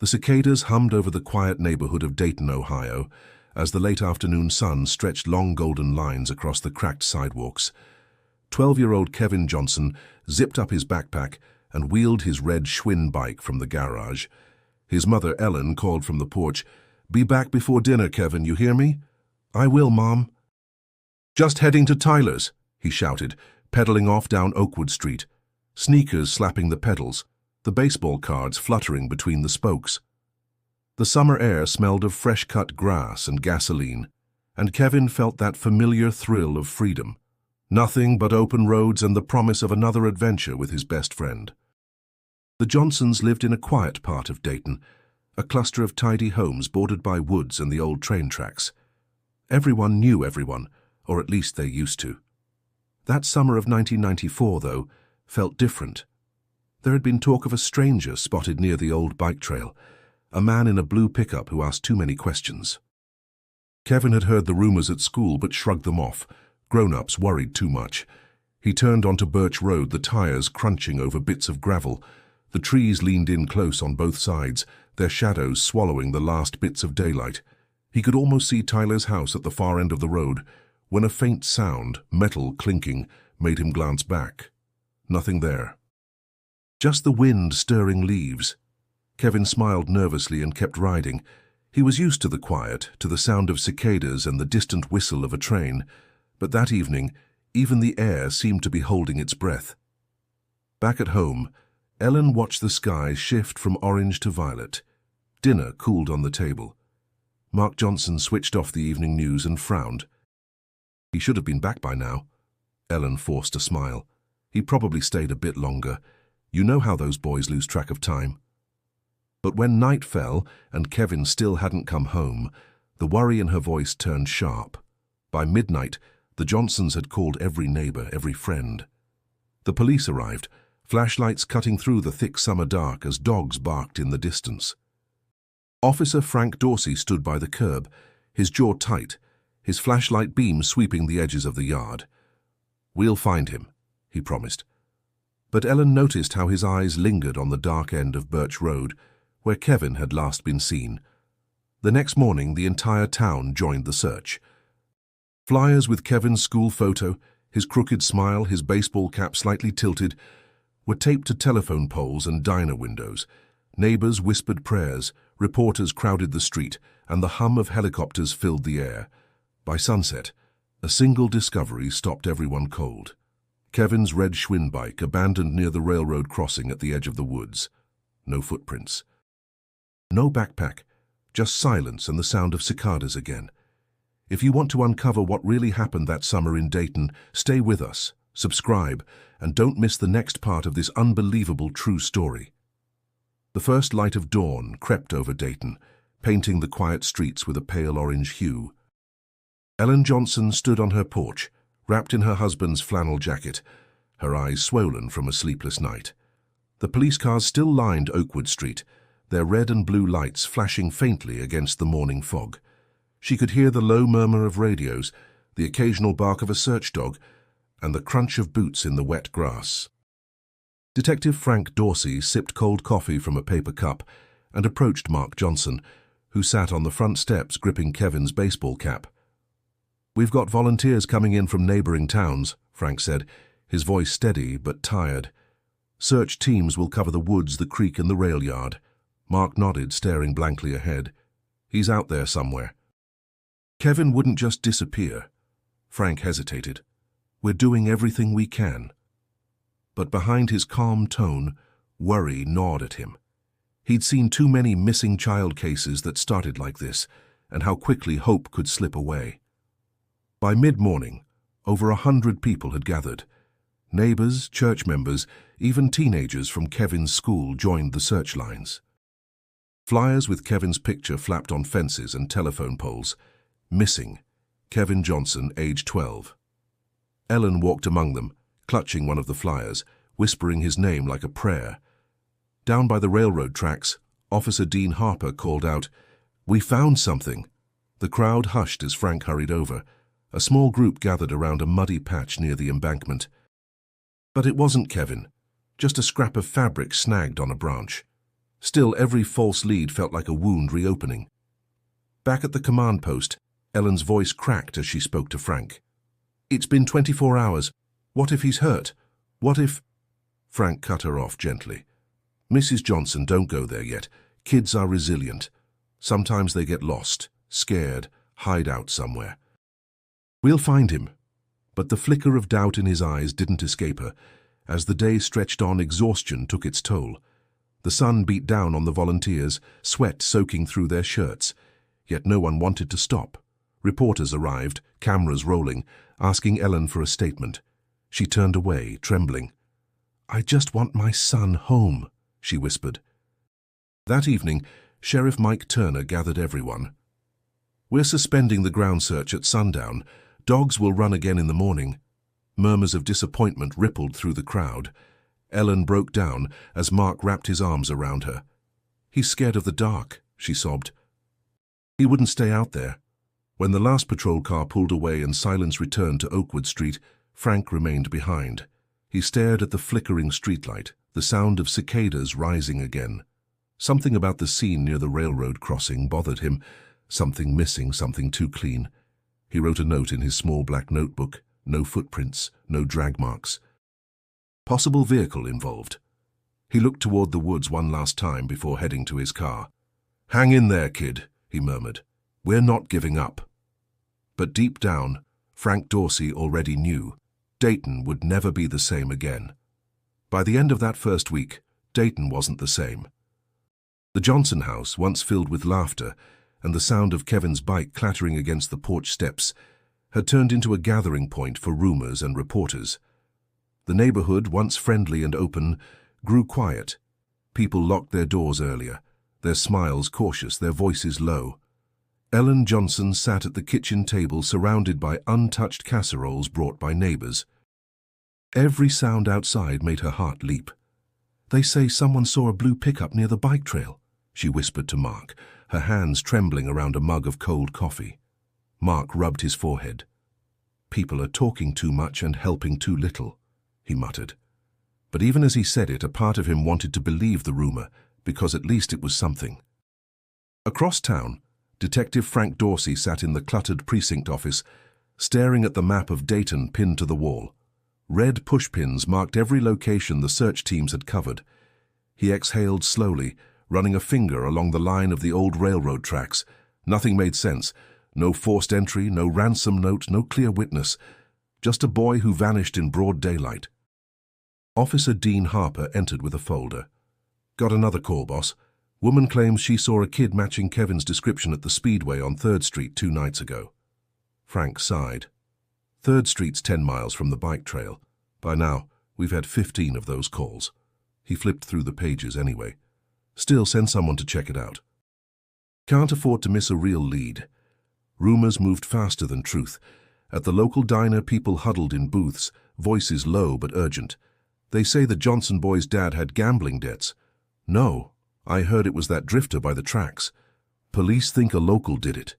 The cicadas hummed over the quiet neighborhood of Dayton, Ohio, as the late afternoon sun stretched long golden lines across the cracked sidewalks. 12-year-old Kevin Johnson zipped up his backpack and wheeled his red Schwinn bike from the garage. His mother, Ellen, called from the porch, "Be back before dinner, Kevin, you hear me?" "I will, Mom." "Just heading to Tyler's," he shouted, pedaling off down Oakwood Street, sneakers slapping the pedals, the baseball cards fluttering between the spokes. The summer air smelled of fresh-cut grass and gasoline, and Kevin felt that familiar thrill of freedom. Nothing but open roads and the promise of another adventure with his best friend. The Johnsons lived in a quiet part of Dayton, a cluster of tidy homes bordered by woods and the old train tracks. Everyone knew everyone, or at least they used to. That summer of 1994, though, felt different. There had been talk of a stranger spotted near the old bike trail, a man in a blue pickup who asked too many questions. Kevin had heard the rumors at school but shrugged them off. Grown-ups worried too much. He turned onto Birch Road, the tires crunching over bits of gravel. The trees leaned in close on both sides, their shadows swallowing the last bits of daylight. He could almost see Tyler's house at the far end of the road, when a faint sound, metal clinking, made him glance back. Nothing there. Just the wind stirring leaves. Kevin smiled nervously and kept riding. He was used to the quiet, to the sound of cicadas and the distant whistle of a train, but that evening, even the air seemed to be holding its breath. Back at home, Ellen watched the sky shift from orange to violet. Dinner cooled on the table. Mark Johnson switched off the evening news and frowned. He should have been back by now. Ellen forced a smile. He probably stayed a bit longer. You know how those boys lose track of time. But when night fell and Kevin still hadn't come home, the worry in her voice turned sharp. By midnight, the Johnsons had called every neighbor, every friend. The police arrived, flashlights cutting through the thick summer dark as dogs barked in the distance. Officer Frank Dorsey stood by the curb, his jaw tight, his flashlight beam sweeping the edges of the yard. "We'll find him," he promised. But Ellen noticed how his eyes lingered on the dark end of Birch Road, where Kevin had last been seen. The next morning, the entire town joined the search. Flyers with Kevin's school photo, his crooked smile, his baseball cap slightly tilted, were taped to telephone poles and diner windows. Neighbors whispered prayers, reporters crowded the street, and the hum of helicopters filled the air. By sunset, a single discovery stopped everyone cold. Kevin's red Schwinn bike abandoned near the railroad crossing at the edge of the woods. No footprints. No backpack, just silence and the sound of cicadas again. If you want to uncover what really happened that summer in Dayton, stay with us, subscribe, and don't miss the next part of this unbelievable true story. The first light of dawn crept over Dayton, painting the quiet streets with a pale orange hue. Ellen Johnson stood on her porch, wrapped in her husband's flannel jacket, her eyes swollen from a sleepless night. The police cars still lined Oakwood Street, their red and blue lights flashing faintly against the morning fog. She could hear the low murmur of radios, the occasional bark of a search dog, and the crunch of boots in the wet grass. Detective Frank Dorsey sipped cold coffee from a paper cup and approached Mark Johnson, who sat on the front steps gripping Kevin's baseball cap. "We've got volunteers coming in from neighboring towns," Frank said, his voice steady but tired. "Search teams will cover the woods, the creek, and the rail yard." Mark nodded, staring blankly ahead. "He's out there somewhere." "Kevin wouldn't just disappear." Frank hesitated. "We're doing everything we can." But behind his calm tone, worry gnawed at him. He'd seen too many missing child cases that started like this, and how quickly hope could slip away. By mid-morning, over 100 people had gathered. Neighbors, church members, even teenagers from Kevin's school joined the search lines. Flyers with Kevin's picture flapped on fences and telephone poles. Missing, Kevin Johnson, age 12. Ellen walked among them, clutching one of the flyers, whispering his name like a prayer. Down by the railroad tracks, Officer Dean Harper called out, "We found something." The crowd hushed as Frank hurried over. A small group gathered around a muddy patch near the embankment. But it wasn't Kevin, just a scrap of fabric snagged on a branch. Still, every false lead felt like a wound reopening. Back at the command post, Ellen's voice cracked as she spoke to Frank. "It's been 24 hours. What if he's hurt? What if—" Frank cut her off gently. "Mrs. Johnson, don't go there yet. Kids are resilient. Sometimes they get lost, scared, hide out somewhere. We'll find him." But the flicker of doubt in his eyes didn't escape her. As the day stretched on, exhaustion took its toll. The sun beat down on the volunteers, sweat soaking through their shirts. Yet no one wanted to stop. Reporters arrived, cameras rolling, asking Ellen for a statement. She turned away, trembling. "I just want my son home," she whispered. That evening, Sheriff Mike Turner gathered everyone. "We're suspending the ground search at sundown. Dogs will run again in the morning." Murmurs of disappointment rippled through the crowd. Ellen broke down as Mark wrapped his arms around her. "He's scared of the dark," she sobbed. "He wouldn't stay out there." When the last patrol car pulled away and silence returned to Oakwood Street, Frank remained behind. He stared at the flickering streetlight, the sound of cicadas rising again. Something about the scene near the railroad crossing bothered him, something missing, something too clean. He wrote a note in his small black notebook. No footprints, no drag marks. Possible vehicle involved. He looked toward the woods one last time before heading to his car. "Hang in there, kid," he murmured. "We're not giving up." But deep down, Frank Dorsey already knew Dayton would never be the same again. By the end of that first week, Dayton wasn't the same. The Johnson house, once filled with laughter and the sound of Kevin's bike clattering against the porch steps, had turned into a gathering point for rumors and reporters. The neighborhood, once friendly and open, grew quiet. People locked their doors earlier, their smiles cautious, their voices low. Ellen Johnson sat at the kitchen table surrounded by untouched casseroles brought by neighbors. Every sound outside made her heart leap. "They say someone saw a blue pickup near the bike trail," she whispered to Mark, her hands trembling around a mug of cold coffee. Mark rubbed his forehead. "People are talking too much and helping too little," he muttered. But even as he said it, a part of him wanted to believe the rumor, because at least it was something. Across town, Detective Frank Dorsey sat in the cluttered precinct office, staring at the map of Dayton pinned to the wall. Red pushpins marked every location the search teams had covered. He exhaled slowly, running a finger along the line of the old railroad tracks. Nothing made sense. No forced entry, no ransom note, no clear witness. Just a boy who vanished in broad daylight. Officer Dean Harper entered with a folder. "Got another call, boss. Woman claims she saw a kid matching Kevin's description at the Speedway on 3rd Street 2 nights ago." Frank sighed. 3rd Street's 10 miles from the bike trail. By now, we've had 15 of those calls. He flipped through the pages anyway. "Still, send someone to check it out. Can't afford to miss a real lead." Rumors moved faster than truth. At the local diner, people huddled in booths, voices low but urgent. "They say the Johnson boy's dad had gambling debts." "No, I heard it was that drifter by the tracks. Police think a local did it."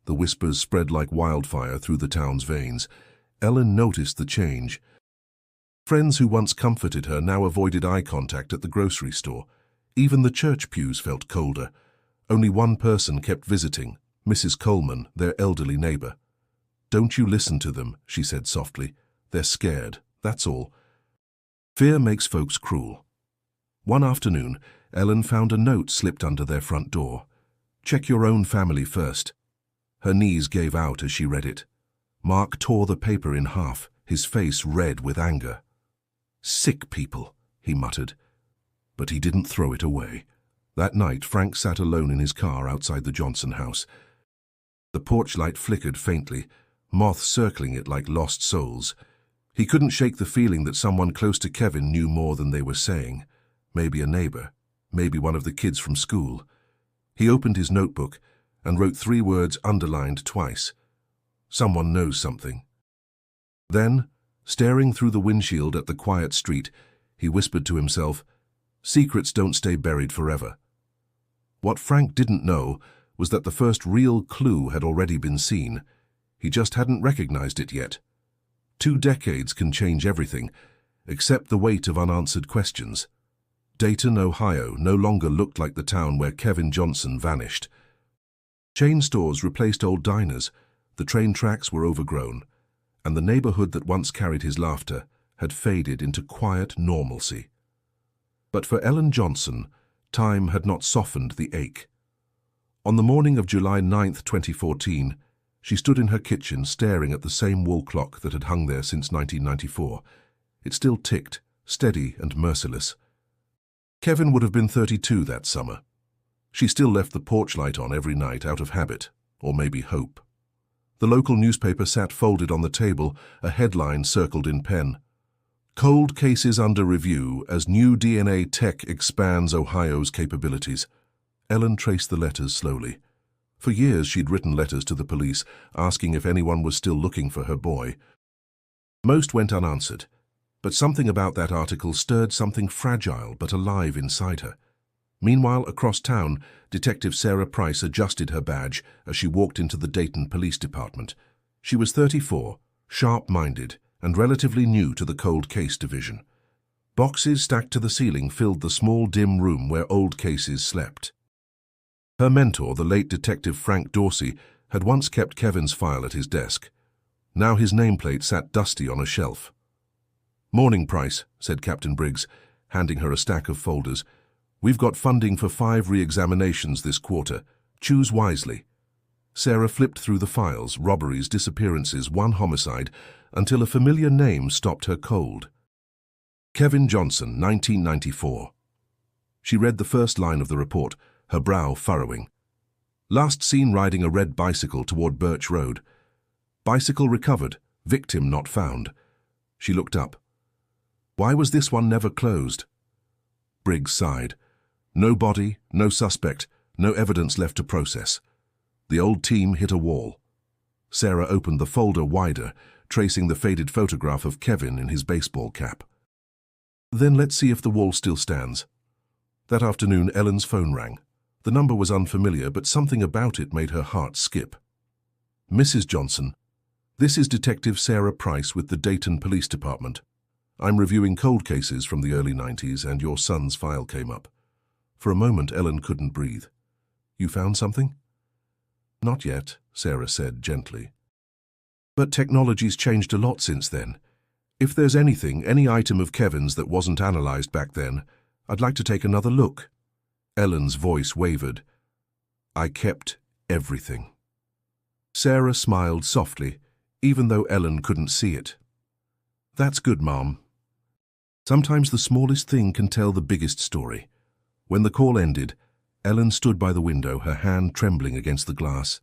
The whispers spread like wildfire through the town's veins. Ellen noticed the change. Friends who once comforted her now avoided eye contact at the grocery store. Even the church pews felt colder. Only one person kept visiting, Mrs. Coleman, their elderly neighbor. "Don't you listen to them," she said softly. "They're scared, that's all." Fear makes folks cruel. One afternoon, Ellen found a note slipped under their front door. "Check your own family first." Her knees gave out as she read it. Mark tore the paper in half, his face red with anger. "Sick people," he muttered. But he didn't throw it away. That night, Frank sat alone in his car outside the Johnson house. The porch light flickered faintly, moths circling it like lost souls. He couldn't shake the feeling that someone close to Kevin knew more than they were saying. Maybe a neighbor, maybe one of the kids from school. He opened his notebook and wrote 3 words underlined twice. Someone knows something. Then, staring through the windshield at the quiet street, he whispered to himself, "Secrets don't stay buried forever." What Frank didn't know was that the first real clue had already been seen. He just hadn't recognized it yet. 2 decades can change everything, except the weight of unanswered questions. Dayton, Ohio no longer looked like the town where Kevin Johnson vanished. Chain stores replaced old diners, the train tracks were overgrown, and the neighborhood that once carried his laughter had faded into quiet normalcy. But for Ellen Johnson, time had not softened the ache. On the morning of July 9, 2014, she stood in her kitchen staring at the same wall clock that had hung there since 1994. It still ticked, steady and merciless. Kevin would have been 32 that summer. She still left the porch light on every night out of habit, or maybe hope. The local newspaper sat folded on the table, a headline circled in pen. Cold cases under review as new DNA tech expands Ohio's capabilities. Ellen traced the letters slowly. For years she'd written letters to the police, asking if anyone was still looking for her boy. Most went unanswered, but something about that article stirred something fragile but alive inside her. Meanwhile, across town, Detective Sarah Price adjusted her badge as she walked into the Dayton Police Department. She was 34, sharp-minded, and relatively new to the cold case division. Boxes stacked to the ceiling filled the small, dim room where old cases slept. Her mentor, the late Detective Frank Dorsey, had once kept Kevin's file at his desk. Now his nameplate sat dusty on a shelf. "Morning, Price," said Captain Briggs, handing her a stack of folders. "We've got funding for 5 re-examinations this quarter. Choose wisely." Sarah flipped through the files, robberies, disappearances, 1 homicide, until a familiar name stopped her cold. Kevin Johnson, 1994. She read the first line of the report, her brow furrowing. Last seen riding a red bicycle toward Birch Road. Bicycle recovered, victim not found. She looked up. Why was this one never closed? Briggs sighed. No body, no suspect, no evidence left to process. The old team hit a wall. Sarah opened the folder wider, tracing the faded photograph of Kevin in his baseball cap. Then let's see if the wall still stands. That afternoon, Ellen's phone rang. The number was unfamiliar, but something about it made her heart skip. "Mrs. Johnson, this is Detective Sarah Price with the Dayton Police Department. I'm reviewing cold cases from the early 90s, and your son's file came up." For a moment, Ellen couldn't breathe. "You found something?" "Not yet," Sarah said gently. "But technology's changed a lot since then. If there's anything, any item of Kevin's that wasn't analyzed back then, I'd like to take another look." Ellen's voice wavered. "I kept everything." Sarah smiled softly, even though Ellen couldn't see it. "That's good, Mom. Sometimes the smallest thing can tell the biggest story." When the call ended, Ellen stood by the window, her hand trembling against the glass.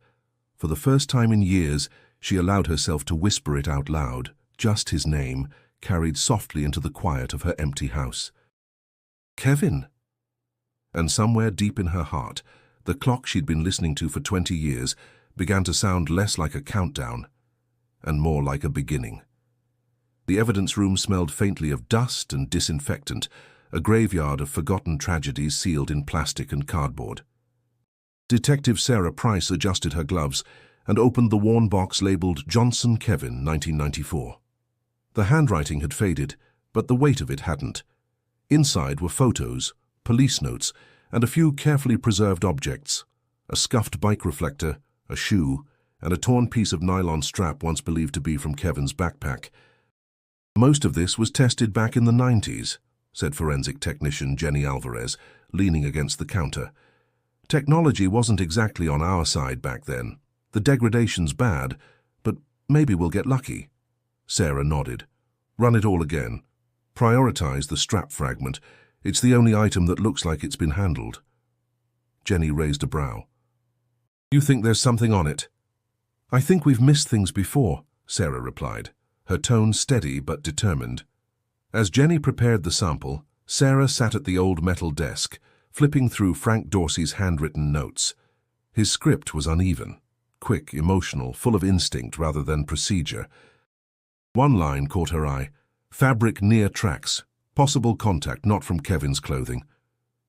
For the first time in years, she allowed herself to whisper it out loud, just his name, carried softly into the quiet of her empty house. "Kevin!" And somewhere deep in her heart, the clock she'd been listening to for 20 years began to sound less like a countdown and more like a beginning. The evidence room smelled faintly of dust and disinfectant, a graveyard of forgotten tragedies sealed in plastic and cardboard. Detective Sarah Price adjusted her gloves and opened the worn box labeled Johnson Kevin, 1994. The handwriting had faded, but the weight of it hadn't. Inside were photos, police notes, and a few carefully preserved objects: a scuffed bike reflector, a shoe, and a torn piece of nylon strap once believed to be from Kevin's backpack. "Most of this was tested back in the 90s, said forensic technician Jenny Alvarez, leaning against the counter. "Technology wasn't exactly on our side back then. The degradation's bad, but maybe we'll get lucky." Sarah nodded. "Run it all again. Prioritize the strap fragment. It's the only item that looks like it's been handled." Jenny raised a brow. "You think there's something on it?" "I think we've missed things before," Sarah replied, her tone steady but determined. As Jenny prepared the sample, Sarah sat at the old metal desk, flipping through Frank Dorsey's handwritten notes. His script was uneven, quick, emotional, full of instinct rather than procedure. One line caught her eye: "Fabric near tracks. Possible contact not from Kevin's clothing."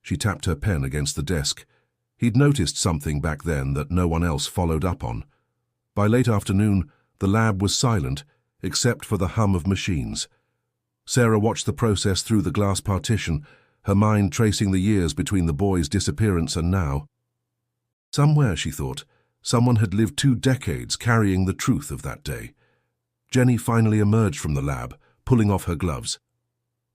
She tapped her pen against the desk. He'd noticed something back then that no one else followed up on. By late afternoon, the lab was silent, except for the hum of machines. Sarah watched the process through the glass partition, her mind tracing the years between the boy's disappearance and now. Somewhere, she thought, someone had lived 2 decades carrying the truth of that day. Jenny finally emerged from the lab, pulling off her gloves.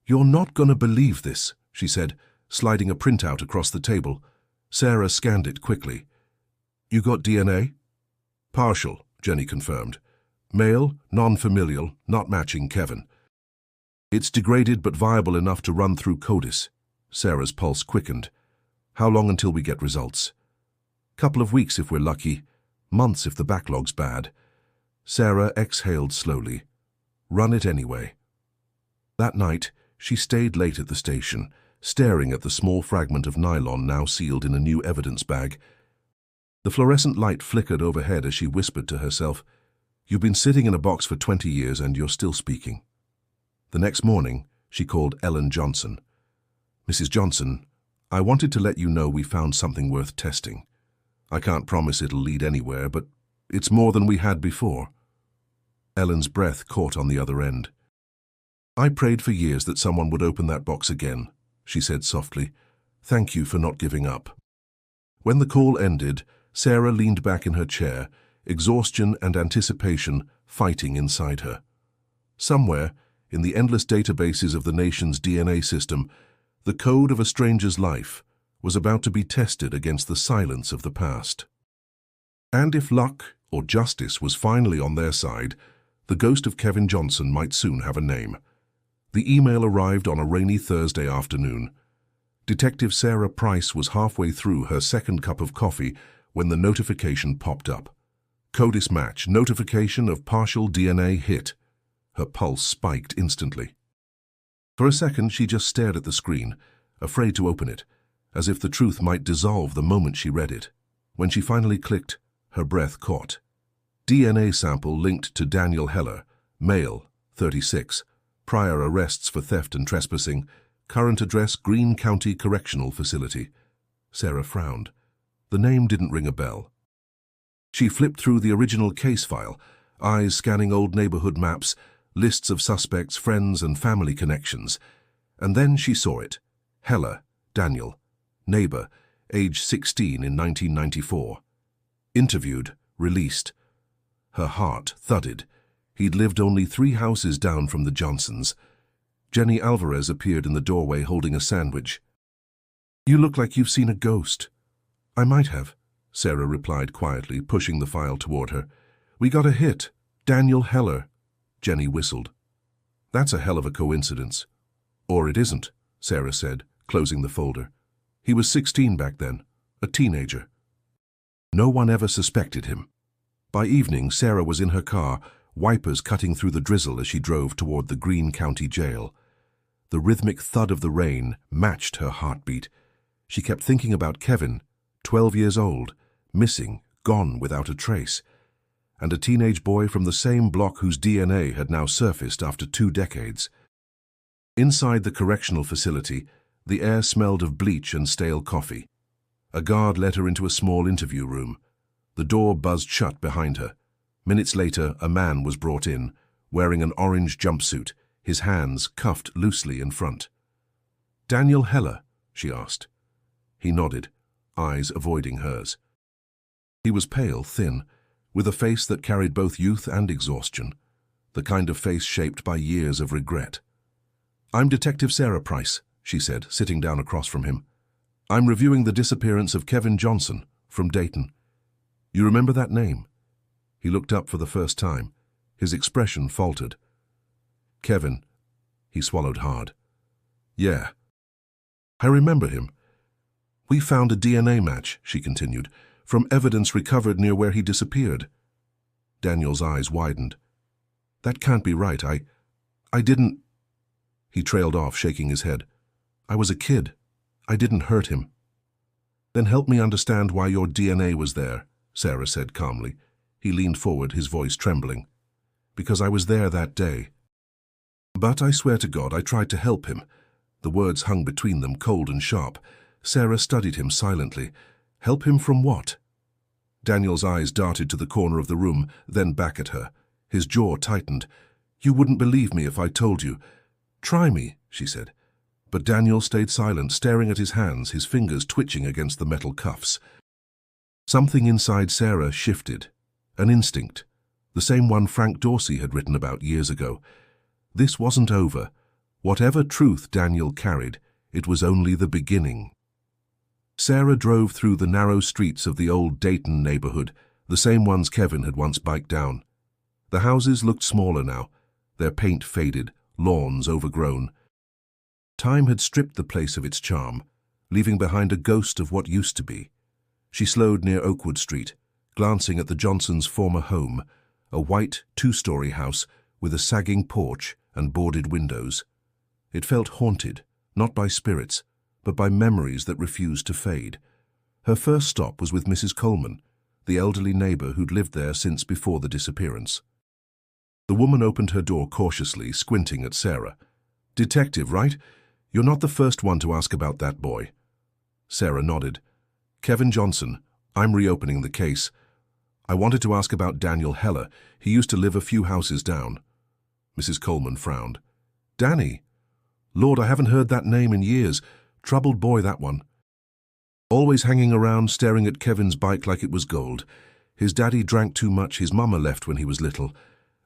"You're not going to believe this," she said, sliding a printout across the table. Sarah scanned it quickly. "You got DNA?" "Partial," Jenny confirmed. "Male, non-familial, not matching Kevin. It's degraded but viable enough to run through CODIS." Sarah's pulse quickened. "How long until we get results?" "Couple of weeks if we're lucky. Months if the backlog's bad." Sarah exhaled slowly. "Run it anyway." That night, she stayed late at the station, staring at the small fragment of nylon now sealed in a new evidence bag. The fluorescent light flickered overhead as she whispered to herself, "You've been sitting in a box for 20 years and you're still speaking." The next morning, she called Ellen Johnson. "Mrs. Johnson, I wanted to let you know we found something worth testing. I can't promise it'll lead anywhere, but it's more than we had before." Ellen's breath caught on the other end. "I prayed for years that someone would open that box again," she said softly. "Thank you for not giving up." When the call ended, Sarah leaned back in her chair, exhaustion and anticipation fighting inside her. Somewhere, in the endless databases of the nation's DNA system, the code of a stranger's life was about to be tested against the silence of the past. And if luck or justice was finally on their side, the ghost of Kevin Johnson might soon have a name. The email arrived on a rainy Thursday afternoon. Detective Sarah Price was halfway through her second cup of coffee when the notification popped up. CODIS match, notification of partial DNA hit. Her pulse spiked instantly. For a second, she just stared at the screen, afraid to open it, as if the truth might dissolve the moment she read it. When she finally clicked, her breath caught. DNA sample linked to Daniel Heller, male, 36, prior arrests for theft and trespassing, current address Greene County Correctional Facility. Sarah frowned. The name didn't ring a bell. She flipped through the original case file, eyes scanning old neighborhood maps, lists of suspects, friends and family connections. And then she saw it. Heller, Daniel. Neighbor, age 16 in 1994. Interviewed, released. Her heart thudded. He'd lived only 3 houses down from the Johnsons. Jenny Alvarez appeared in the doorway holding a sandwich. "You look like you've seen a ghost." "I might have," Sarah replied quietly, pushing the file toward her. "We got a hit. Daniel Heller." Jenny whistled. "That's a hell of a coincidence." "Or it isn't," Sarah said, closing the folder. "He was 16 back then, a teenager." No one ever suspected him. By evening, Sarah was in her car, wipers cutting through the drizzle as she drove toward the Greene County Jail. The rhythmic thud of the rain matched her heartbeat. She kept thinking about Kevin, 12 years old, missing, gone without a trace, and a teenage boy from the same block whose DNA had now surfaced after 2 decades. Inside the correctional facility, the air smelled of bleach and stale coffee. A guard led her into a small interview room. The door buzzed shut behind her. Minutes later, a man was brought in, wearing an orange jumpsuit, his hands cuffed loosely in front. "Daniel Heller?" she asked. He nodded, eyes avoiding hers. He was pale, thin, with a face that carried both youth and exhaustion, the kind of face shaped by years of regret. "I'm Detective Sarah Price," she said, sitting down across from him. "I'm reviewing the disappearance of Kevin Johnson from Dayton. You remember that name?" He looked up for the first time. His expression faltered. "Kevin." He swallowed hard. "Yeah. I remember him. We found a DNA match," she continued, "from evidence recovered near where he disappeared." Daniel's eyes widened. "That can't be right. I didn't—" He trailed off, shaking his head. "I was a kid. I didn't hurt him." "Then help me understand why your DNA was there," Sarah said calmly. He leaned forward, his voice trembling. "Because I was there that day. But I swear to God, I tried to help him." The words hung between them, cold and sharp. Sarah studied him silently. Help him from what? Daniel's eyes darted to the corner of the room, then back at her. His jaw tightened. "You wouldn't believe me if I told you." "Try me," she said. But Daniel stayed silent, staring at his hands, his fingers twitching against the metal cuffs. Something inside Sarah shifted. An instinct. The same one Frank Dorsey had written about years ago. This wasn't over. Whatever truth Daniel carried, it was only the beginning. Sarah drove through the narrow streets of the old Dayton neighborhood, the same ones Kevin had once biked down. The houses looked smaller now, their paint faded, lawns overgrown. Time had stripped the place of its charm, leaving behind a ghost of what used to be. She slowed near Oakwood Street, glancing at the Johnsons' former home, a white two-story house with a sagging porch and boarded windows. It felt haunted, not by spirits, but by memories that refused to fade. Her first stop was with Mrs. Coleman, the elderly neighbor who'd lived there since before the disappearance. The woman opened her door cautiously, squinting at Sarah. "Detective, right? You're not the first one to ask about that boy." Sarah nodded. "Kevin Johnson. I'm reopening the case. I wanted to ask about Daniel Heller. He used to live a few houses down." Mrs. Coleman frowned. "Danny? Lord, I haven't heard that name in years. Troubled boy, that one. Always hanging around, staring at Kevin's bike like it was gold. His daddy drank too much, his mama left when he was little.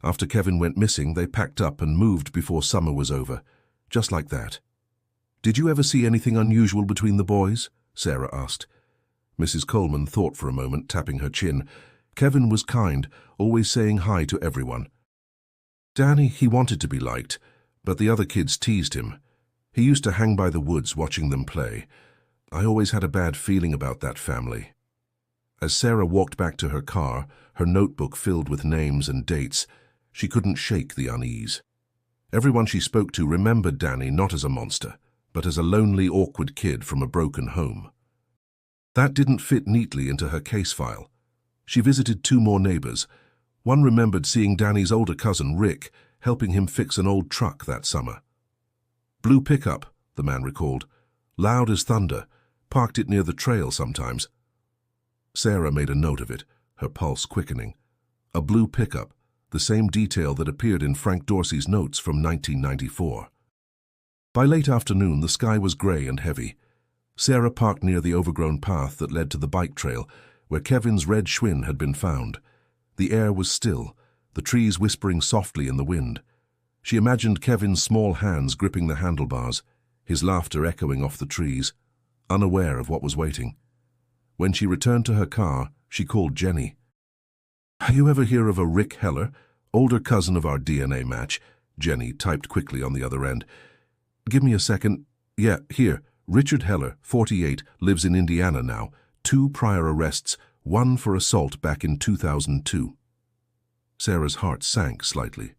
After Kevin went missing, they packed up and moved before summer was over. Just like that." "Did you ever see anything unusual between the boys?" Sarah asked. Mrs. Coleman thought for a moment, tapping her chin. Kevin was kind, always saying hi to everyone. "Danny, he wanted to be liked, but the other kids teased him. He used to hang by the woods watching them play. I always had a bad feeling about that family." As Sarah walked back to her car, her notebook filled with names and dates, she couldn't shake the unease. Everyone she spoke to remembered Danny not as a monster, but as a lonely, awkward kid from a broken home. That didn't fit neatly into her case file. She visited 2 more neighbors. One remembered seeing Danny's older cousin, Rick, helping him fix an old truck that summer. "Blue pickup," the man recalled. "Loud as thunder. Parked it near the trail sometimes." Sarah made a note of it, her pulse quickening. A blue pickup, the same detail that appeared in Frank Dorsey's notes from 1994. By late afternoon, the sky was gray and heavy. Sarah parked near the overgrown path that led to the bike trail, where Kevin's red Schwinn had been found. The air was still, the trees whispering softly in the wind. She imagined Kevin's small hands gripping the handlebars, his laughter echoing off the trees, unaware of what was waiting. When she returned to her car, she called Jenny. "You ever hear of a Rick Heller, older cousin of our DNA match?" Jenny typed quickly on the other end. "Give me a second. Yeah, here. Richard Heller, 48, lives in Indiana now. 2 prior arrests, 1 for assault back in 2002. Sarah's heart sank slightly.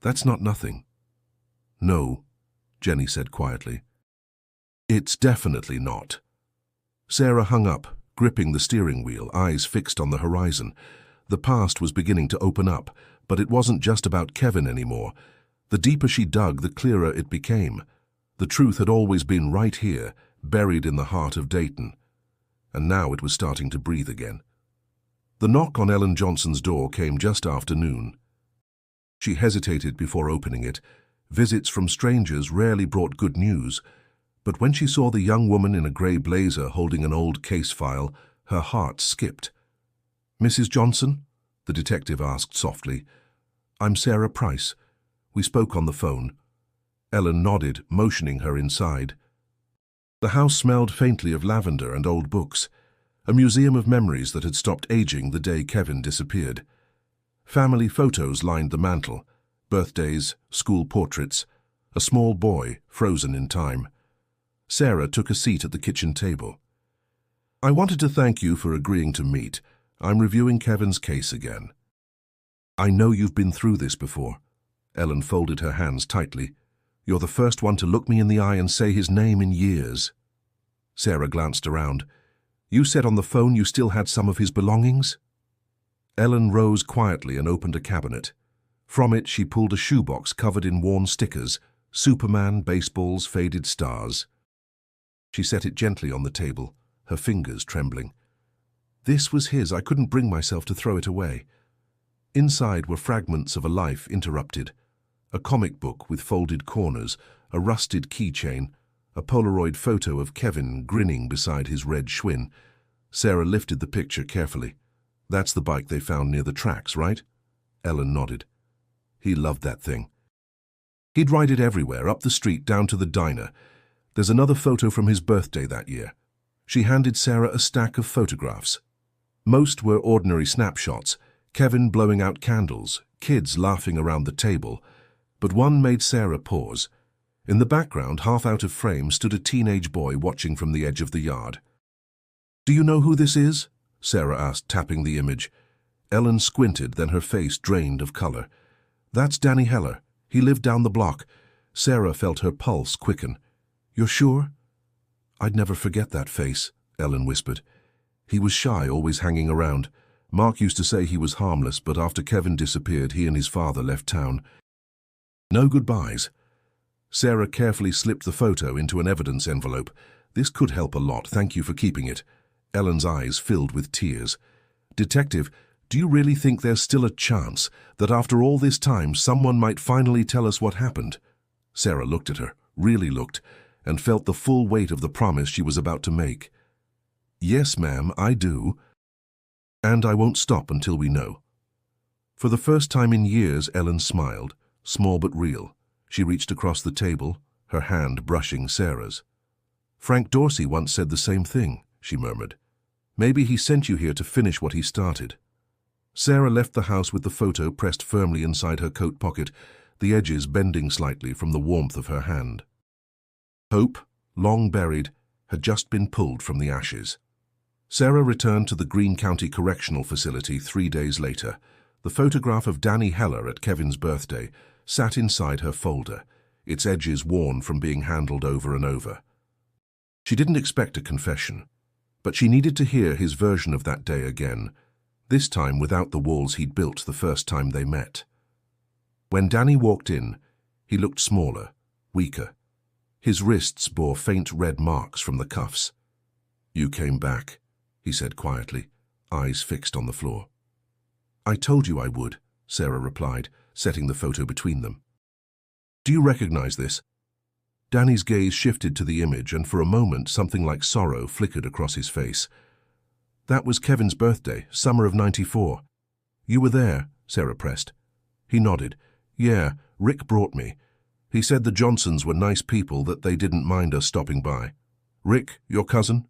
"That's not nothing." "No," Jenny said quietly. "It's definitely not." Sarah hung up, gripping the steering wheel, eyes fixed on the horizon. The past was beginning to open up, but it wasn't just about Kevin anymore. The deeper she dug, the clearer it became. The truth had always been right here, buried in the heart of Dayton. And now it was starting to breathe again. The knock on Ellen Johnson's door came just after noon. She hesitated before opening it. Visits from strangers rarely brought good news, but when she saw the young woman in a grey blazer holding an old case file, her heart skipped. "Mrs. Johnson?" the detective asked softly. "I'm Sarah Price. We spoke on the phone." Ellen nodded, motioning her inside. The house smelled faintly of lavender and old books, a museum of memories that had stopped aging the day Kevin disappeared. Family photos lined the mantel, birthdays, school portraits, a small boy frozen in time. Sarah took a seat at the kitchen table. "I wanted to thank you for agreeing to meet. I'm reviewing Kevin's case again." "I know you've been through this before." Ellen folded her hands tightly. "You're the first one to look me in the eye and say his name in years." Sarah glanced around. "You said on the phone you still had some of his belongings?" Ellen rose quietly and opened a cabinet. From it she pulled a shoebox covered in worn stickers, Superman, baseballs, faded stars. She set it gently on the table, her fingers trembling. This was his. I couldn't bring myself to throw it away. Inside were fragments of a life interrupted, a comic book with folded corners, a rusted keychain, a Polaroid photo of Kevin grinning beside his red Schwinn. Sarah lifted the picture carefully. That's the bike they found near the tracks, right? Ellen nodded. He loved that thing. He'd ride it everywhere, up the street, down to the diner. There's another photo from his birthday that year. She handed Sarah a stack of photographs. Most were ordinary snapshots, Kevin blowing out candles, kids laughing around the table. But one made Sarah pause. In the background, half out of frame, stood a teenage boy watching from the edge of the yard. "Do you know who this is?" Sarah asked, tapping the image. Ellen squinted, then her face drained of color. "That's Danny Heller. He lived down the block." Sarah felt her pulse quicken. "You're sure?" "I'd never forget that face," Ellen whispered. "He was shy, always hanging around. Mark used to say he was harmless, but after Kevin disappeared, he and his father left town." No goodbyes. Sarah carefully slipped the photo into an evidence envelope. "This could help a lot. Thank you for keeping it." Ellen's eyes filled with tears. "Detective, do you really think there's still a chance that after all this time someone might finally tell us what happened?" Sarah looked at her, really looked, and felt the full weight of the promise she was about to make. "Yes, ma'am, I do. And I won't stop until we know." For the first time in years, Ellen smiled, small but real. She reached across the table, her hand brushing Sarah's. "Frank Dorsey once said the same thing," she murmured. "Maybe he sent you here to finish what he started." Sarah left the house with the photo pressed firmly inside her coat pocket, the edges bending slightly from the warmth of her hand. Hope, long buried, had just been pulled from the ashes. Sarah returned to the Greene County Correctional Facility 3 days later. The photograph of Danny Heller at Kevin's birthday sat inside her folder, its edges worn from being handled over and over. She didn't expect a confession, but she needed to hear his version of that day again, this time without the walls he'd built the first time they met. When Danny walked in, he looked smaller, weaker. His wrists bore faint red marks from the cuffs. "You came back," he said quietly, eyes fixed on the floor. "I told you I would," Sarah replied, setting the photo between them. "Do you recognize this?" Danny's gaze shifted to the image, and for a moment something like sorrow flickered across his face. "That was Kevin's birthday, summer of '94. "You were there," Sarah pressed. He nodded. "Yeah, Rick brought me. He said the Johnsons were nice people, that they didn't mind us stopping by." "Rick, your cousin?"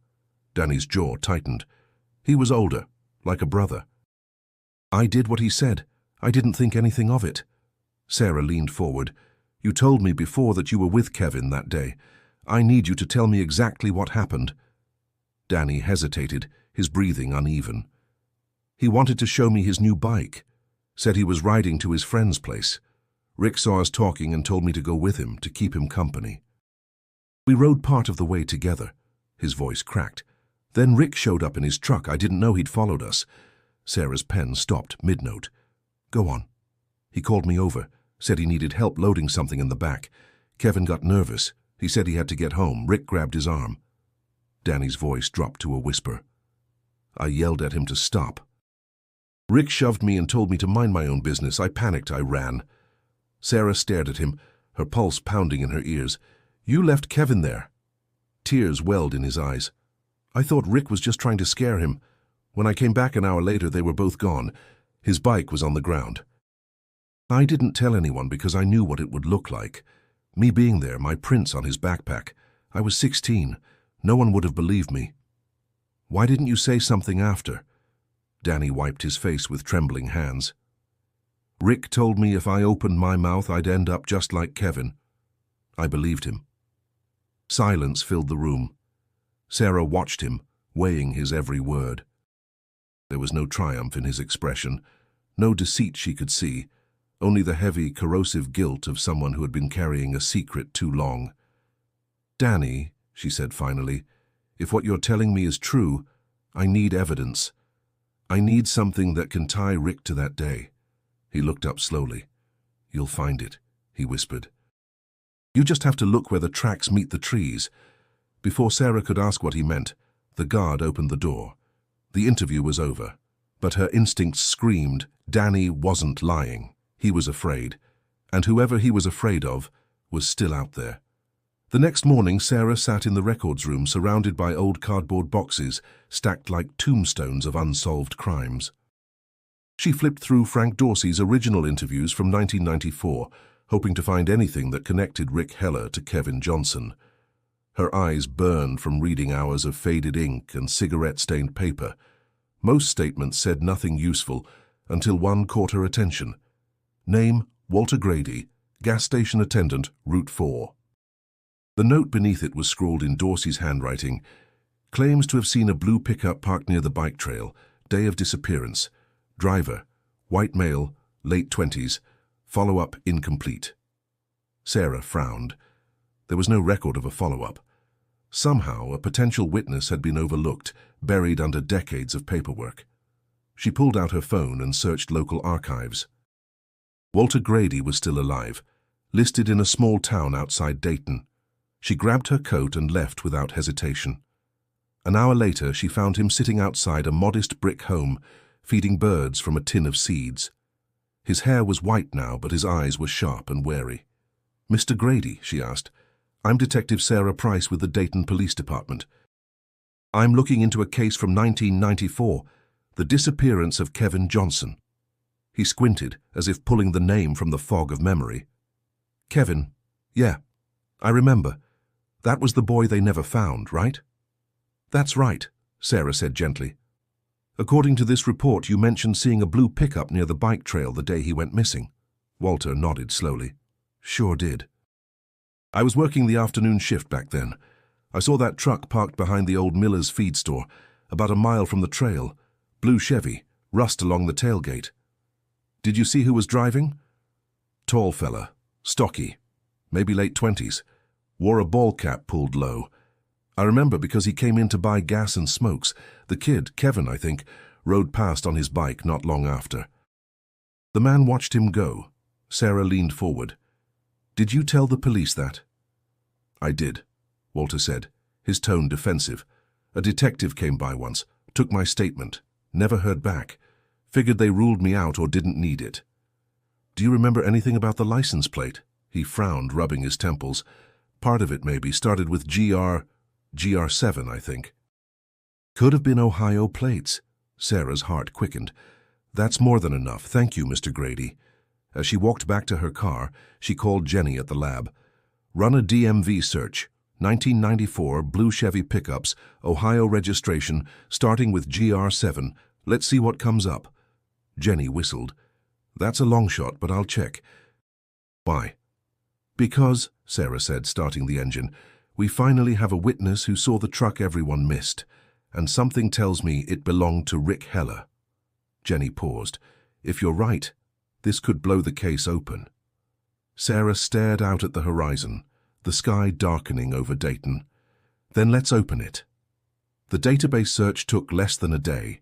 Danny's jaw tightened. "He was older, like a brother." "I did what he said. I didn't think anything of it." Sarah leaned forward. "You told me before that you were with Kevin that day. I need you to tell me exactly what happened." Danny hesitated, his breathing uneven. "He wanted to show me his new bike. Said he was riding to his friend's place. Rick saw us talking and told me to go with him, to keep him company. We rode part of the way together." His voice cracked. "Then Rick showed up in his truck. I didn't know he'd followed us." Sarah's pen stopped mid-note. "Go on." "He called me over, said he needed help loading something in the back. Kevin got nervous. He said he had to get home. Rick grabbed his arm." Danny's voice dropped to a whisper. "I yelled at him to stop. Rick shoved me and told me to mind my own business. I panicked. I ran." Sarah stared at him, her pulse pounding in her ears. "You left Kevin there." Tears welled in his eyes. "I thought Rick was just trying to scare him. When I came back an hour later, they were both gone. His bike was on the ground. I didn't tell anyone because I knew what it would look like. Me being there, my prints on his backpack. I was 16. No one would have believed me." "Why didn't you say something after?" Danny wiped his face with trembling hands. "Rick told me if I opened my mouth, I'd end up just like Kevin. I believed him." Silence filled the room. Sarah watched him, weighing his every word. There was no triumph in his expression, no deceit she could see, only the heavy, corrosive guilt of someone who had been carrying a secret too long. "Danny," she said finally, "if what you're telling me is true, I need evidence. I need something that can tie Rick to that day." He looked up slowly. "You'll find it," he whispered. "You just have to look where the tracks meet the trees." Before Sarah could ask what he meant, the guard opened the door. The interview was over, but her instincts screamed Danny wasn't lying. He was afraid, and whoever he was afraid of was still out there. The next morning, Sarah sat in the records room surrounded by old cardboard boxes stacked like tombstones of unsolved crimes. She flipped through Frank Dorsey's original interviews from 1994, hoping to find anything that connected Rick Heller to Kevin Johnson. Her eyes burned from reading hours of faded ink and cigarette-stained paper. Most statements said nothing useful until one caught her attention. Name, Walter Grady, gas station attendant, Route 4. The note beneath it was scrawled in Dorsey's handwriting. Claims to have seen a blue pickup parked near the bike trail. Day of disappearance. Driver, white male, late 20s. Follow-up incomplete. Sarah frowned. There was no record of a follow-up. Somehow, a potential witness had been overlooked, buried under decades of paperwork. She pulled out her phone and searched local archives. Walter Grady was still alive, listed in a small town outside Dayton. She grabbed her coat and left without hesitation. An hour later, she found him sitting outside a modest brick home, feeding birds from a tin of seeds. His hair was white now, but his eyes were sharp and wary. "Mr. Grady," she asked, "I'm Detective Sarah Price with the Dayton Police Department. I'm looking into a case from 1994, the disappearance of Kevin Johnson." He squinted, as if pulling the name from the fog of memory. "Kevin, yeah, I remember. That was the boy they never found, right?" "That's right," Sarah said gently. "According to this report, you mentioned seeing a blue pickup near the bike trail the day he went missing." Walter nodded slowly. "Sure did. I was working the afternoon shift back then. I saw that truck parked behind the old Miller's feed store, about a mile from the trail. Blue Chevy, rust along the tailgate. Did you see who was driving?" "Tall fella, stocky, maybe late 20s. Wore a ball cap pulled low. I remember because he came in to buy gas and smokes. The kid, Kevin, I think, rode past on his bike not long after." The man watched him go. Sarah leaned forward. "Did you tell the police that?" "I did," Walter said, his tone defensive. "A detective came by once, took my statement, never heard back. Figured they ruled me out or didn't need it." "Do you remember anything about the license plate?" He frowned, rubbing his temples. "Part of it, maybe, started with GR7, I think." "Could have been Ohio plates." Sarah's heart quickened. "That's more than enough. Thank you, Mr. Grady." As she walked back to her car, she called Jenny at the lab. "Run a DMV search. 1994 blue Chevy pickups, Ohio registration, starting with GR7. Let's see what comes up." Jenny whistled. "That's a long shot, but I'll check." "Why?" "Because," Sarah said, starting the engine, "we finally have a witness who saw the truck everyone missed, and something tells me it belonged to Rick Heller." Jenny paused. "If you're right, this could blow the case open." Sarah stared out at the horizon, the sky darkening over Dayton. "Then let's open it." The database search took less than a day.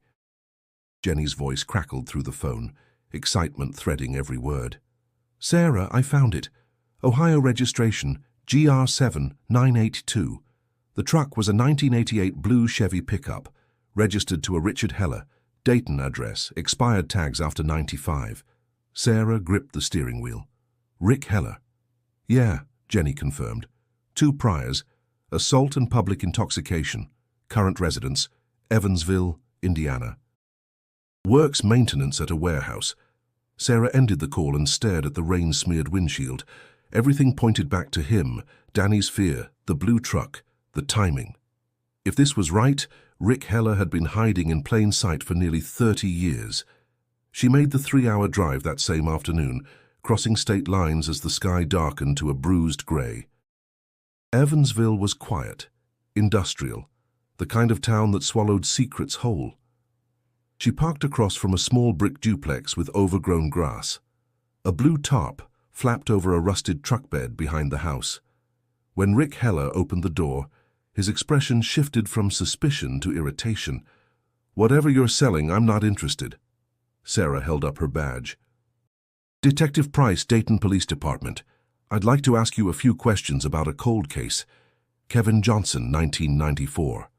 Jenny's voice crackled through the phone, excitement threading every word. "Sarah, I found it. Ohio registration, GR7982. The truck was a 1988 blue Chevy pickup, registered to a Richard Heller, Dayton address, expired tags after 95. Sarah gripped the steering wheel. "Rick Heller." "Yeah," Jenny confirmed. 2 priors, assault and public intoxication, current residence, Evansville, Indiana. Works maintenance at a warehouse. Sarah ended the call and stared at the rain-smeared windshield. Everything pointed back to him, Danny's fear, the blue truck, the timing. If this was right, Rick Heller had been hiding in plain sight for nearly 30 years. She made the 3-hour drive that same afternoon, crossing state lines as the sky darkened to a bruised gray. Evansville was quiet, industrial, the kind of town that swallowed secrets whole. She parked across from a small brick duplex with overgrown grass. A blue tarp flapped over a rusted truck bed behind the house. When Rick Heller opened the door, his expression shifted from suspicion to irritation. "Whatever you're selling, I'm not interested." Sarah held up her badge. "Detective Price, Dayton Police Department. I'd like to ask you a few questions about a cold case. Kevin Johnson, 1994.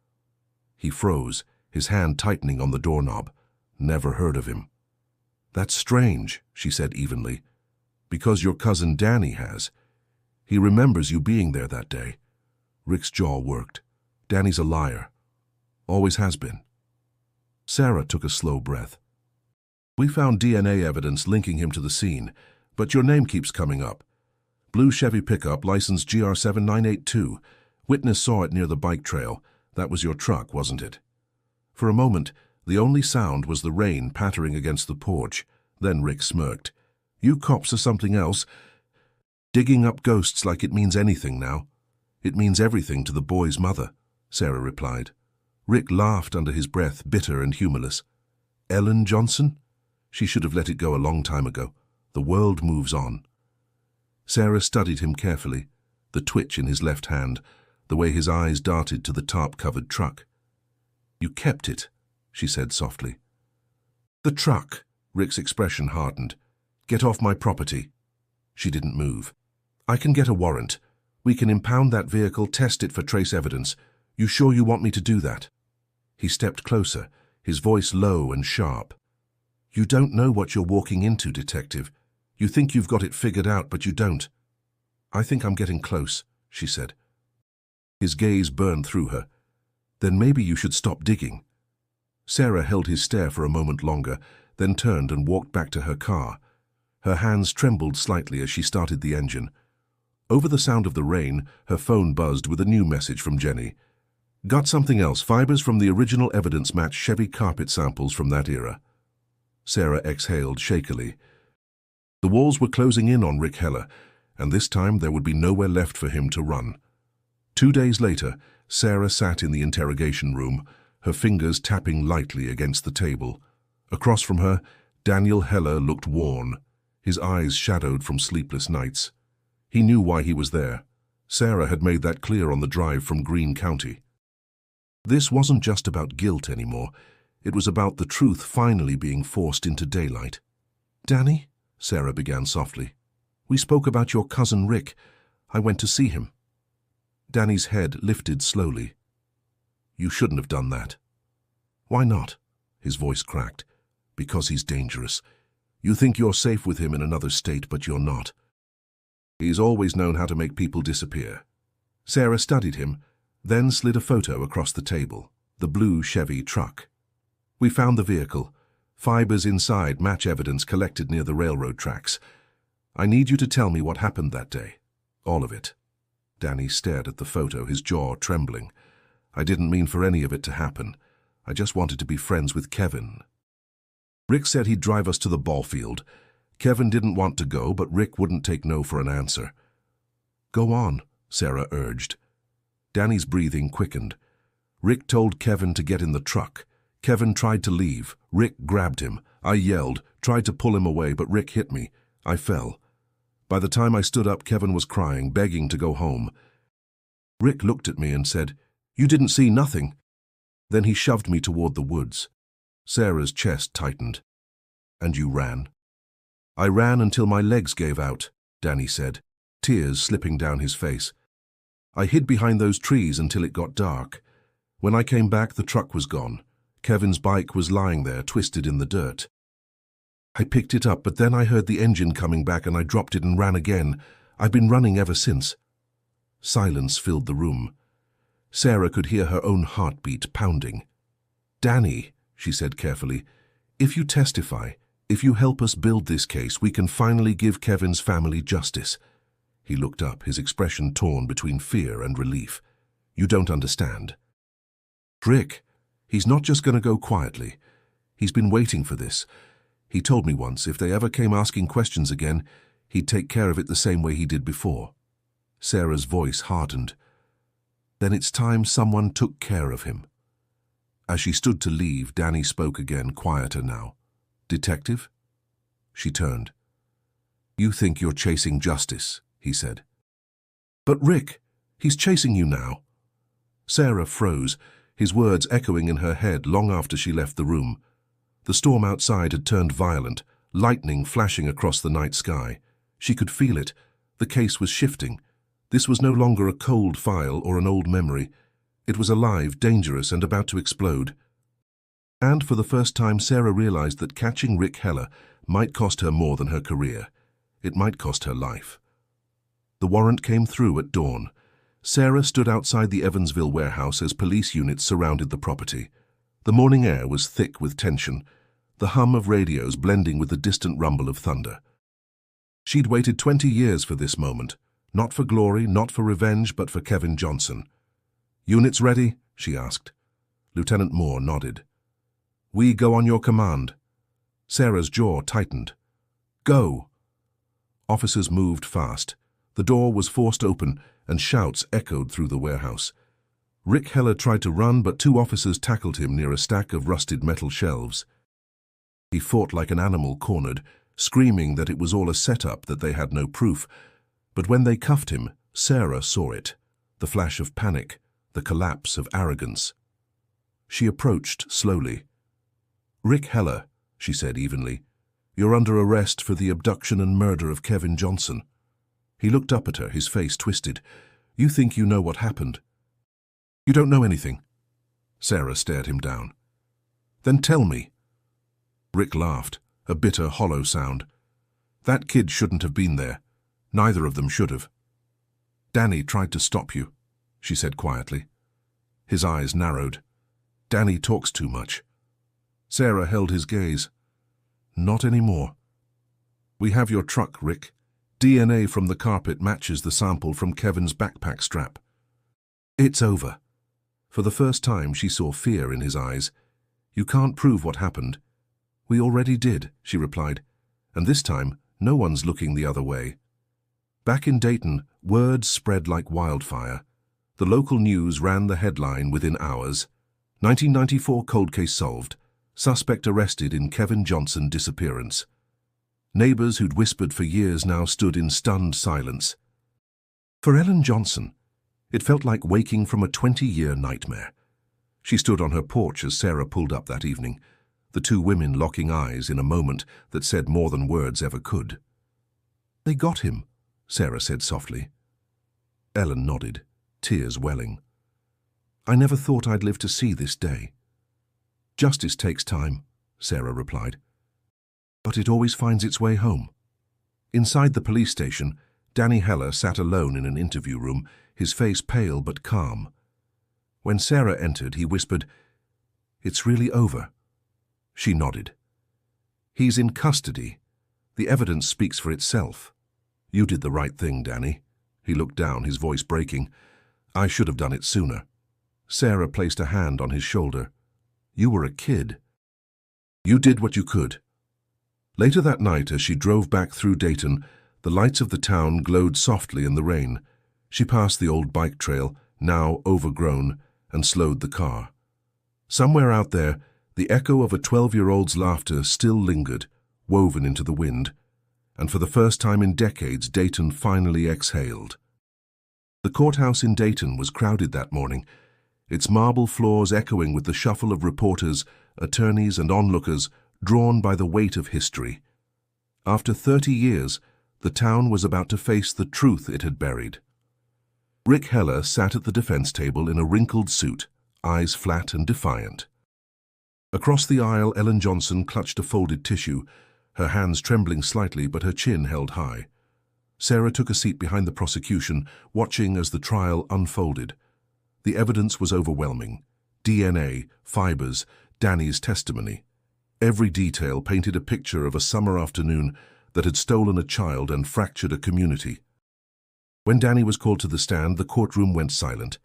He froze, his hand tightening on the doorknob. "Never heard of him." "That's strange," she said evenly. "Because your cousin Danny has." He remembers you being there that day. Rick's jaw worked. Danny's a liar. Always has been. Sarah took a slow breath. We found DNA evidence linking him to the scene, but your name keeps coming up. Blue Chevy pickup, license GR7982. Witness saw it near the bike trail. That was your truck, wasn't it? For a moment, the only sound was the rain pattering against the porch. Then Rick smirked. You cops are something else. Digging up ghosts like it means anything now. It means everything to the boy's mother, Sarah replied. Rick laughed under his breath, bitter and humorless. Ellen Johnson? She should have let it go a long time ago. The world moves on. Sarah studied him carefully, the twitch in his left hand, the way his eyes darted to the tarp-covered truck. You kept it, she said softly. The truck, Rick's expression hardened. Get off my property. She didn't move. I can get a warrant. We can impound that vehicle, test it for trace evidence. You sure you want me to do that? He stepped closer, his voice low and sharp. You don't know what you're walking into, Detective. You think you've got it figured out, but you don't. I think I'm getting close, she said. His gaze burned through her. Then maybe you should stop digging. Sarah held his stare for a moment longer, then turned and walked back to her car. Her hands trembled slightly as she started the engine. Over the sound of the rain, her phone buzzed with a new message from Jenny. Got something else. Fibers from the original evidence match Chevy carpet samples from that era. Sarah exhaled shakily. The walls were closing in on Rick Heller, and this time there would be nowhere left for him to run. 2 days later, Sarah sat in the interrogation room, her fingers tapping lightly against the table. Across from her, Daniel Heller looked worn, his eyes shadowed from sleepless nights. He knew why he was there. Sarah had made that clear on the drive from Greene County. This wasn't just about guilt anymore. It was about the truth finally being forced into daylight. Danny, Sarah began softly, we spoke about your cousin Rick. I went to see him. Danny's head lifted slowly. You shouldn't have done that. Why not? His voice cracked. Because he's dangerous. You think you're safe with him in another state, but you're not. He's always known how to make people disappear. Sarah studied him, then slid a photo across the table, the blue Chevy truck. We found the vehicle. Fibers inside match evidence collected near the railroad tracks. I need you to tell me what happened that day. All of it. Danny stared at the photo, his jaw trembling. I didn't mean for any of it to happen. I just wanted to be friends with Kevin. Rick said he'd drive us to the ball field. Kevin didn't want to go, but Rick wouldn't take no for an answer. Go on, Sarah urged. Danny's breathing quickened. Rick told Kevin to get in the truck. Kevin tried to leave. Rick grabbed him. I yelled, tried to pull him away, but Rick hit me. I fell. By the time I stood up, Kevin was crying, begging to go home. Rick looked at me and said, You didn't see nothing. Then he shoved me toward the woods. Sarah's chest tightened. And you ran? I ran until my legs gave out, Danny said, tears slipping down his face. I hid behind those trees until it got dark. When I came back, the truck was gone. Kevin's bike was lying there, twisted in the dirt. I picked it up, but then I heard the engine coming back and I dropped it and ran again. I've been running ever since. Silence filled the room. Sarah could hear her own heartbeat pounding. Danny, she said carefully, if you testify, if you help us build this case, we can finally give Kevin's family justice. He looked up, his expression torn between fear and relief. You don't understand. Rick, he's not just going to go quietly. He's been waiting for this. He told me once if they ever came asking questions again, he'd take care of it the same way he did before. Sarah's voice hardened. Then it's time someone took care of him. As she stood to leave, Danny spoke again, quieter now. Detective? She turned. You think you're chasing justice, he said. But Rick, he's chasing you now. Sarah froze, his words echoing in her head long after she left the room. The storm outside had turned violent, lightning flashing across the night sky. She could feel it. The case was shifting. This was no longer a cold file or an old memory. It was alive, dangerous, and about to explode. And for the first time, Sarah realized that catching Rick Heller might cost her more than her career. It might cost her life. The warrant came through at dawn. Sarah stood outside the Evansville warehouse as police units surrounded the property. The morning air was thick with tension, the hum of radios blending with the distant rumble of thunder. She'd waited 20 years for this moment, not for glory, not for revenge, but for Kevin Johnson. "Units ready?" she asked. Lieutenant Moore nodded. "We go on your command." Sarah's jaw tightened. "Go!" Officers moved fast. The door was forced open, and shouts echoed through the warehouse. Rick Heller tried to run, but two officers tackled him near a stack of rusted metal shelves. He fought like an animal cornered, screaming that it was all a setup, that they had no proof. But when they cuffed him, Sarah saw it, the flash of panic, the collapse of arrogance. She approached slowly. "Rick Heller," she said evenly, "you're under arrest for the abduction and murder of Kevin Johnson." He looked up at her, his face twisted. "You think you know what happened?" "You don't know anything." Sarah stared him down. "Then tell me." Rick laughed, a bitter, hollow sound. "That kid shouldn't have been there. Neither of them should have." "Danny tried to stop you," she said quietly. His eyes narrowed. "Danny talks too much." Sarah held his gaze. "Not anymore." "We have your truck, Rick. DNA from the carpet matches the sample from Kevin's backpack strap." "It's over." For the first time, she saw fear in his eyes. "You can't prove what happened." "We already did," she replied. "And this time, no one's looking the other way." Back in Dayton, word spread like wildfire. The local news ran the headline within hours. 1994 cold case solved. Suspect arrested in Kevin Johnson disappearance. Neighbors who'd whispered for years now stood in stunned silence. For Ellen Johnson, it felt like waking from a 20-year nightmare. She stood on her porch as Sarah pulled up that evening, the two women locking eyes in a moment that said more than words ever could. "They got him," Sarah said softly. Ellen nodded, tears welling. "I never thought I'd live to see this day." "Justice takes time," Sarah replied. "But it always finds its way home." Inside the police station, Danny Heller sat alone in an interview room, his face pale but calm. When Sarah entered, he whispered, "It's really over." She nodded. "He's in custody. The evidence speaks for itself." "You did the right thing, Danny." He looked down, his voice breaking. "I should have done it sooner." Sarah placed a hand on his shoulder. "You were a kid. You did what you could." Later that night, as she drove back through Dayton, the lights of the town glowed softly in the rain. She passed the old bike trail, now overgrown, and slowed the car. Somewhere out there, the echo of a 12-year-old's laughter still lingered, woven into the wind, and for the first time in decades, Dayton finally exhaled. The courthouse in Dayton was crowded that morning, its marble floors echoing with the shuffle of reporters, attorneys, and onlookers drawn by the weight of history. After 30 years, the town was about to face the truth it had buried. Rick Heller sat at the defense table in a wrinkled suit, eyes flat and defiant. Across the aisle, Ellen Johnson clutched a folded tissue, her hands trembling slightly but her chin held high. Sarah took a seat behind the prosecution, watching as the trial unfolded. The evidence was overwhelming. DNA, fibers, Danny's testimony. Every detail painted a picture of a summer afternoon that had stolen a child and fractured a community. When Danny was called to the stand, the courtroom went silent.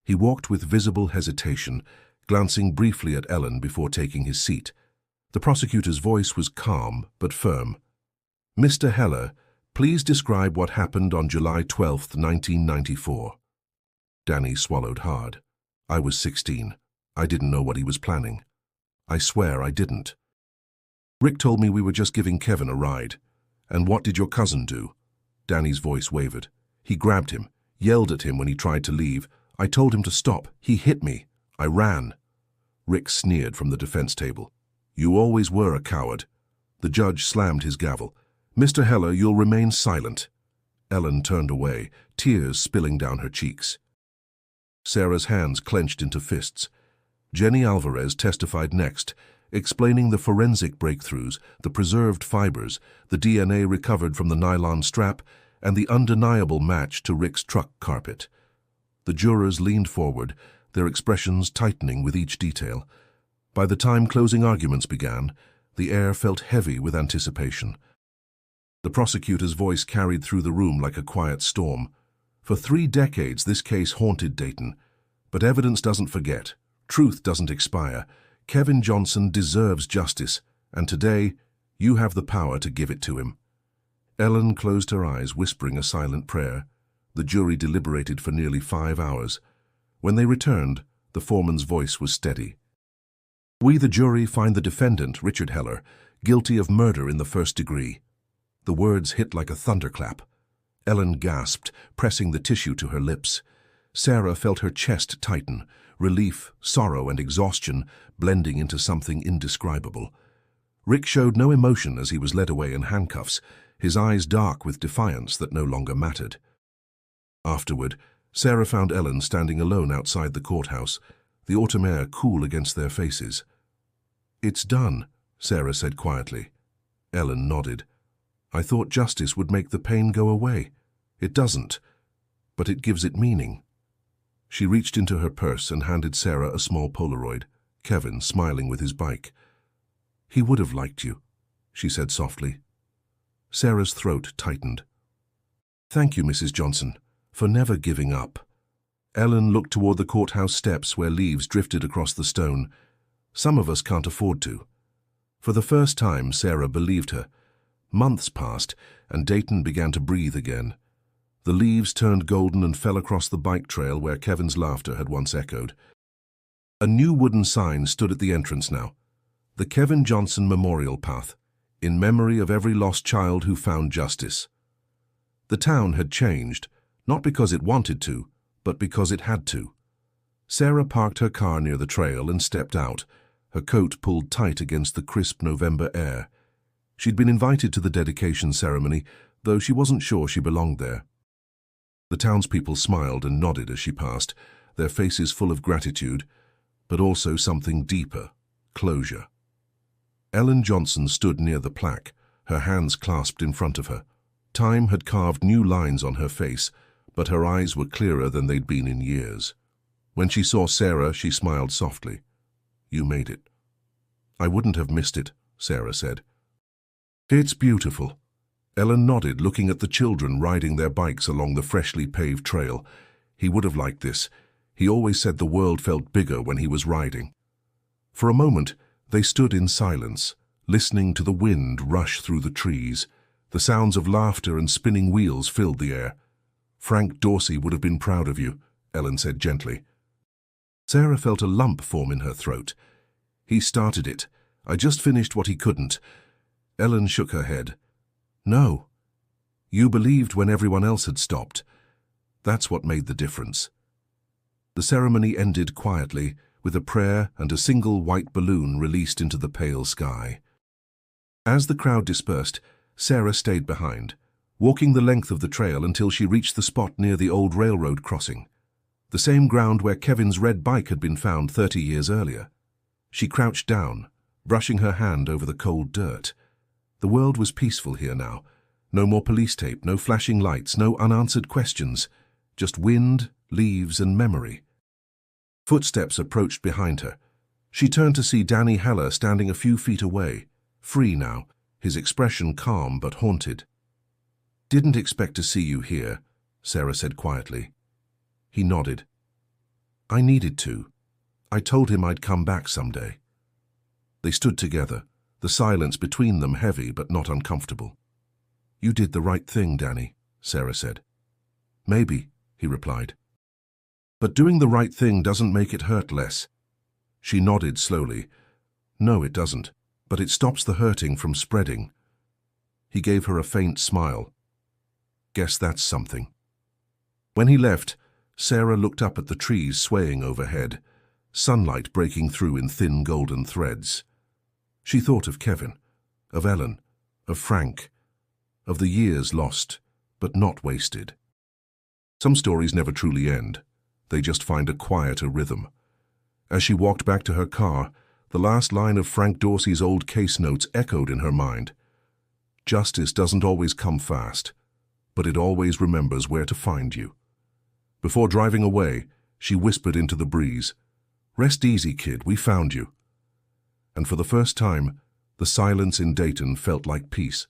He walked with visible hesitation, glancing briefly at Ellen before taking his seat. The prosecutor's voice was calm but firm. "Mr. Heller, please describe what happened on July 12, 1994. Danny swallowed hard. "I was 16. I didn't know what he was planning. I swear I didn't. Rick told me we were just giving Kevin a ride." "And what did your cousin do?" Danny's voice wavered. "He grabbed him, yelled at him when he tried to leave. I told him to stop. He hit me. I ran." Rick sneered from the defense table. "You always were a coward." The judge slammed his gavel. "Mr. Heller, you'll remain silent." Ellen turned away, tears spilling down her cheeks. Sarah's hands clenched into fists. Jenny Alvarez testified next, explaining the forensic breakthroughs, the preserved fibers, the DNA recovered from the nylon strap, and the undeniable match to Rick's truck carpet. The jurors leaned forward, their expressions tightening with each detail. By the time closing arguments began, the air felt heavy with anticipation. The prosecutor's voice carried through the room like a quiet storm. For 3 decades, this case haunted Dayton. But evidence doesn't forget. Truth doesn't expire. Kevin Johnson deserves justice, and today, you have the power to give it to him. Ellen closed her eyes, whispering a silent prayer. The jury deliberated for nearly 5 hours. When they returned, the foreman's voice was steady. We, the jury, find the defendant, Richard Heller, guilty of murder in the 1st degree. The words hit like a thunderclap. Ellen gasped, pressing the tissue to her lips. Sarah felt her chest tighten, relief, sorrow, and exhaustion blending into something indescribable. Rick showed no emotion as he was led away in handcuffs, his eyes dark with defiance that no longer mattered. Afterward, Sarah found Ellen standing alone outside the courthouse, the autumn air cool against their faces. "It's done," Sarah said quietly. Ellen nodded. "I thought justice would make the pain go away. It doesn't, but it gives it meaning." She reached into her purse and handed Sarah a small Polaroid, Kevin smiling with his bike. "He would have liked you," she said softly. Sarah's throat tightened. "Thank you, Mrs. Johnson, for never giving up." Ellen looked toward the courthouse steps where leaves drifted across the stone. "Some of us can't afford to." For the first time, Sarah believed her. Months passed, and Dayton began to breathe again. The leaves turned golden and fell across the bike trail where Kevin's laughter had once echoed. A new wooden sign stood at the entrance now. The Kevin Johnson Memorial Path, in memory of every lost child who found justice. The town had changed, not because it wanted to, but because it had to. Sarah parked her car near the trail and stepped out, her coat pulled tight against the crisp November air. She'd been invited to the dedication ceremony, though she wasn't sure she belonged there. The townspeople smiled and nodded as she passed, their faces full of gratitude, but also something deeper, closure. Ellen Johnson stood near the plaque, her hands clasped in front of her. Time had carved new lines on her face, but her eyes were clearer than they'd been in years. When she saw Sarah, she smiled softly. "You made it." "I wouldn't have missed it," Sarah said. "It's beautiful." Ellen nodded, looking at the children riding their bikes along the freshly paved trail. He would have liked this. He always said the world felt bigger when he was riding. For a moment, they stood in silence, listening to the wind rush through the trees. The sounds of laughter and spinning wheels filled the air. "Frank Dorsey would have been proud of you," Ellen said gently. Sarah felt a lump form in her throat. "He started it. I just finished what he couldn't." Ellen shook her head. "No. You believed when everyone else had stopped. That's what made the difference." The ceremony ended quietly, with a prayer and a single white balloon released into the pale sky. As the crowd dispersed, Sarah stayed behind, walking the length of the trail until she reached the spot near the old railroad crossing, the same ground where Kevin's red bike had been found 30 years earlier. She crouched down, brushing her hand over the cold dirt. The world was peaceful here now. No more police tape, no flashing lights, no unanswered questions. Just wind, leaves, and memory. Footsteps approached behind her. She turned to see Danny Heller standing a few feet away, free now, his expression calm but haunted. "Didn't expect to see you here," Sarah said quietly. He nodded. "I needed to. I told him I'd come back someday." They stood together, the silence between them heavy but not uncomfortable. "You did the right thing, Danny," Sarah said. "Maybe," he replied. "But doing the right thing doesn't make it hurt less." She nodded slowly. "No, it doesn't, but it stops the hurting from spreading." He gave her a faint smile. "Guess that's something." When he left, Sarah looked up at the trees swaying overhead, sunlight breaking through in thin golden threads. She thought of Kevin, of Ellen, of Frank, of the years lost, but not wasted. Some stories never truly end. They just find a quieter rhythm. As she walked back to her car, the last line of Frank Dorsey's old case notes echoed in her mind. "Justice doesn't always come fast, but it always remembers where to find you. Before driving away, she whispered into the breeze, "Rest easy, kid, we found you." And for the first time, the silence in Dayton felt like peace.